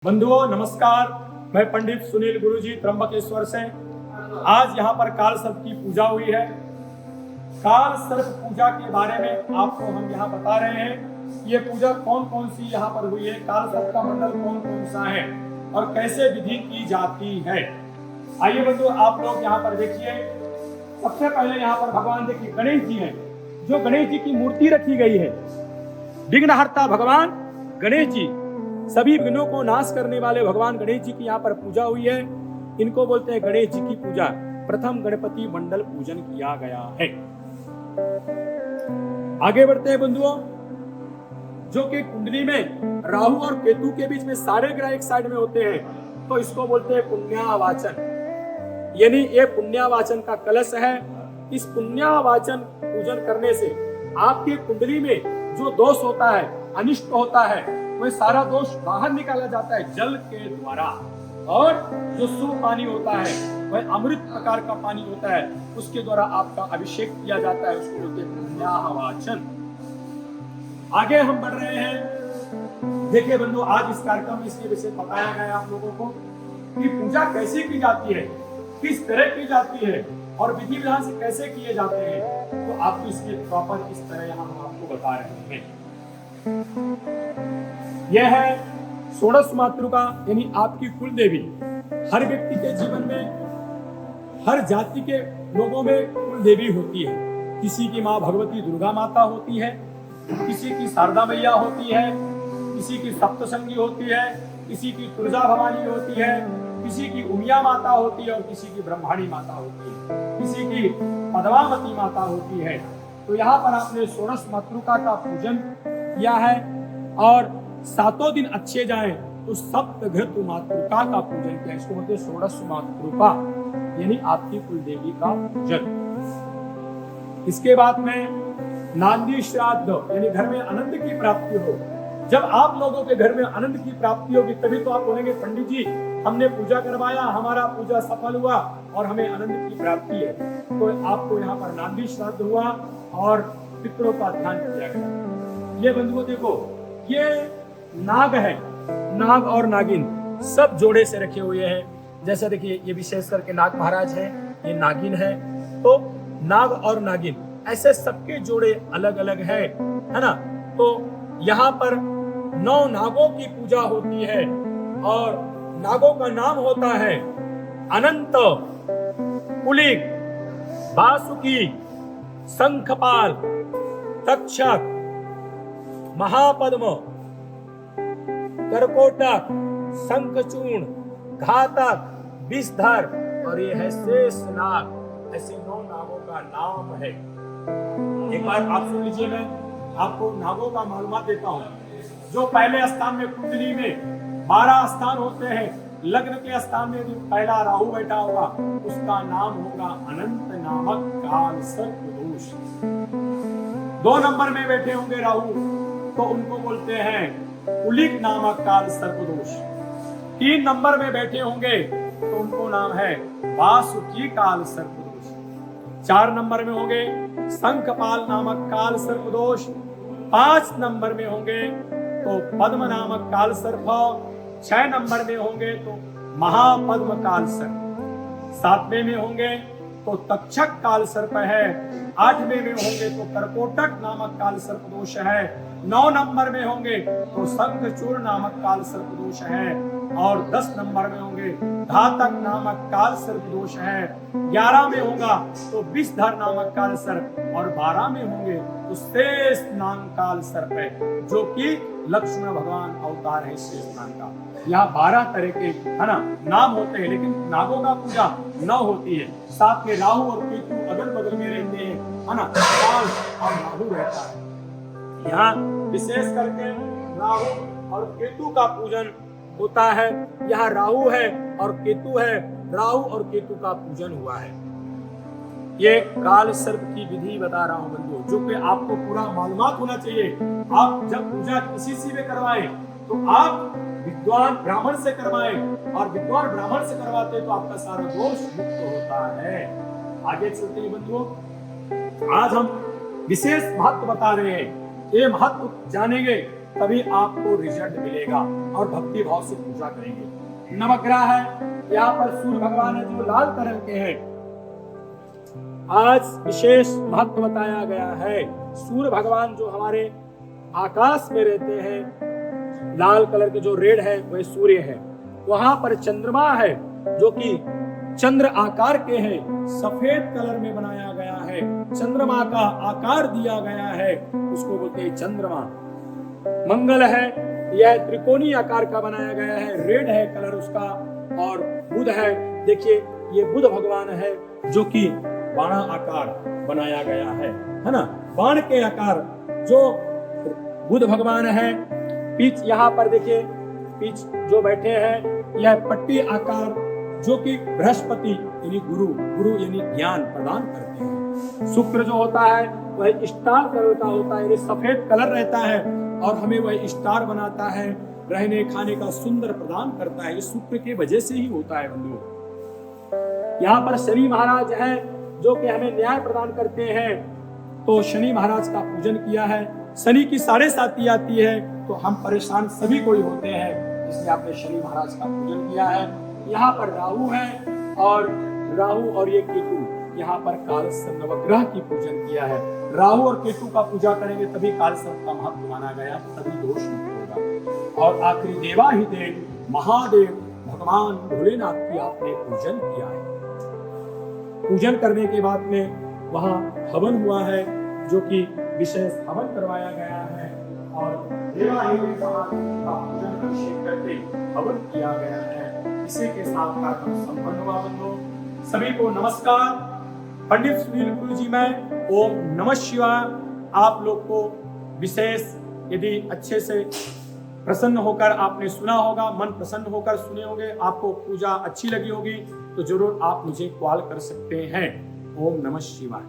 बंधुओं नमस्कार, मैं पंडित सुनील गुरुजी त्र्यंबकेश्वर से। आज यहाँ पर काल सर्प की पूजा हुई है। काल सर्प पूजा के बारे में आपको हम यहाँ बता रहे हैं। ये पूजा कौन कौन सी यहाँ पर हुई है, काल सर्प का मंडल कौन कौन सा है और कैसे विधि की जाती है। आइए बंधु, आप लोग यहाँ पर देखिए। सबसे पहले यहाँ पर भगवान देखिए गणेश जी हैं, जो गणेश जी की मूर्ति रखी गई है। विघ्नहर्ता भगवान गणेश जी, सभी विघ्नों को नाश करने वाले भगवान गणेश जी की यहाँ पर पूजा हुई है। इनको बोलते हैं गणेश जी की पूजा। प्रथम गणपति मंडल पूजन किया गया है। आगे बढ़ते हैं बंधुओं। जो कि कुंडली में राहु और केतु के बीच में सारे ग्रह एक साइड में होते हैं, तो इसको बोलते हैं पुण्यावाचन। यानी ये पुण्यावाचन का कलश है। इस पुण्यावाचन पूजन करने से आपकी कुंडली में जो दोष होता है, अनिष्ट होता है, वह सारा दोष बाहर निकाला जाता है जल के द्वारा। और जो शुभ पानी होता है, वह अमृत प्रकार का पानी होता है, उसके द्वारा आपका अभिषेक किया जाता है। उसको बोलते हैं पुण्यावाचन। आगे हम बढ़ रहे हैं। देखिए बंधु, आज इस कार्यक्रम में इसके विषय बताया गया आप लोगों को कि पूजा कैसे की जाती है, किस तरह की जाती है और विधि विधान से कैसे किए जाते हैं। तो आपको इसके प्रॉपर इस तरह यहाँ हम आपको बता रहे हैं। यह है षोडश मातृका, यानी आपकी कुल देवी। हर व्यक्ति के जीवन में, हर जाति के लोगों में कुल देवी होती है। किसी की माँ भगवती दुर्गा माता होती है, किसी की शारदा मैया होती है, किसी की सप्तशंगी होती है, किसी की तुलजा भवानी होती है, किसी की उमिया माता होती है और किसी की ब्रह्माणी माता होती है, किसी की पद्मावती माता होती है। तो यहाँ पर आपने षोडश मातृका का पूजन किया है। और 7 दिन अच्छे जाएं तो सप्तघृत मातृका का पूजन किया। इसको बोलते हैं षोडश मातृका, यानी आपकी कुल देवी का पूजन। इसके बाद में नांदी श्राद्ध, यानी घर में आनंद की प्राप्ति हो। जब आप लोगों के घर में आनंद की प्राप्ति होगी, तभी तो आप बोलेंगे पंडित जी हमने पूजा करवाया, हमारा पूजा सफल हुआ और हमें आनंद की प्राप्ति है। तो आपको यहाँ पर नांदी श्राद्ध हुआ और पितरों का ध्यान किया गया। ये बंधुओं देखो, ये नाग है, नाग और नागिन सब जोड़े से रखे हुए हैं। जैसे देखिए ये विशेष करके नाग महाराज है, ये नागिन है। तो नाग और नागिन ऐसे सबके जोड़े अलग अलग है ना। तो यहाँ पर 9 नागों की पूजा होती है और नागों का नाम होता है अनंत, कुलिक, वासुकी, शंखपाल, तक्षक, महापद्म, कर्कोटक, शंखचूर्ण, घातक, विषधर और ये है शेषनाग। ऐसे 9 नागों का नाम है। एक बार आप सुन लीजिए, मैं आपको नागों का मालूमात देता हूँ। जो पहले स्थान में कुंडली में 12 स्थान होते हैं, लग्न के स्थान में जो पहला राहु बैठा होगा उसका नाम होगा अनंत नामक काल सर्प दोष। 2 नंबर में बैठे होंगे राहु, तो उनको बोलते हैं कुलिक नामक काल सर्प दोष। 3 नंबर में बैठे होंगे तो उनको नाम है वासुकी काल सर्प दोष। 4 नंबर में होंगे शंखपाल नामक काल सर्प दोष। 5 नंबर में होंगे तो पद्म नामक काल सर्प। 6 नंबर में होंगे तो महापद्म काल सर्प। 7वें में होंगे तो तक्षक काल सर्प है। 8वें में होंगे तो कर्कोटक नामक काल सर्प दोष है। 9 नंबर में होंगे तो शंखचूर्ण नामक काल सर्प दोष है और 10 नंबर में होंगे घातक नामक काल सर्प दोष है। 11 में होगा तो विषधर नामक काल सर्प और 12 में होंगे तो शेष नाम काल सर्प है, जो कि लक्ष्मण भगवान अवतार है शेष नाम का। यहाँ 12 तरह के है ना नाम होते हैं, लेकिन नागों का पूजा 9 होती है। साथ में राहु और केतु अगल बगल में रहते हैं, है ना, काल और राहु रहता है। यहाँ विशेष करके राहु और केतु का पूजन होता है। यहाँ राहु है और केतु है, राहु और केतु का पूजन हुआ है। ये काल सर्प की विधि बता रहा हूँ बंधुओं, जो कि आपको पूरा मालूमात होना चाहिए। आप जब पूजा किसी से भी करवाएं तो आप विद्वान ब्राह्मण से करवाएं, और विद्वान ब्राह्मण से करवाते तो आपका सारा दोष मुक्त होता है। आगे चलते हैं बंधुओं, आज हम विशेष महत्व बता रहे हैं। ये महत्व जानेंगे तभी आपको रिजल्ट मिलेगा और भक्ति भाव से पूजा करेंगे। नवग्रह है, यहाँ पर सूर्य भगवान है जो लाल कलर के हैं। आज विशेष महत्व बताया गया है। सूर्य भगवान जो हमारे आकाश में रहते हैं, लाल कलर के जो रेड है वह सूर्य है। वहां पर चंद्रमा है जो कि चंद्र आकार के हैं, सफेद कलर में बनाया गया है, चंद्रमा का आकार दिया गया है, उसको बोलते हैं चंद्रमा। मंगल है, यह त्रिकोणीय आकार का बनाया गया है, रेड है कलर उसका। और बुध है, देखिए ये बुध भगवान है जो कि बाणा आकार बनाया गया है ना, बाण के आकार जो बुध भगवान है। पीछ यहाँ पर देखिए, पीछ जो बैठे हैं यह पट्टी आकार जो कि बृहस्पति यानी गुरु यानी ज्ञान प्रदान करते हैं। शुक्र जो होता है वह स्टार कलर का होता है, यानी सफेद कलर रहता है और हमें वह स्टार बनाता है, रहने खाने का सुंदर प्रदान करता है। ये शुक्र के वजह से ही होता है बंधु। यहाँ पर शनि महाराज है जो कि हमें न्याय प्रदान करते हैं, तो शनि महाराज का पूजन किया है। शनि की 7.5 आती है तो हम परेशान सभी कोई होते हैं, इसलिए आपने शनि महाराज का पूजन किया है। यहाँ पर राहु है और ये केतु, यहाँ पर कालसर्प नवग्रह की पूजन किया है। राहु और केतु का पूजा करेंगे तभी कालसर्प का महत्व माना गया, तभी दोष मुक्त होगा। और आखिरी देवाधिदेव महादेव भगवान भोलेनाथ की आपने पूजन किया है। पूजन करने के बाद में वहाँ हवन हुआ है जो कि विशेष हवन करवाया गया है और देवाधिदेव महादेव का पूजन अभिषेक करके हवन किया गया है। इसी के साथ कार्यक्रम संपन्न हुआ। बंधुओं सभी को नमस्कार। पंडित सुनील गुरु जी मैं ओम नमः शिवाय। आप लोग को विशेष यदि अच्छे से प्रसन्न होकर आपने सुना होगा, मन प्रसन्न होकर सुने होंगे, आपको पूजा अच्छी लगी होगी तो जरूर आप मुझे कॉल कर सकते हैं। ओम नमः शिवाय।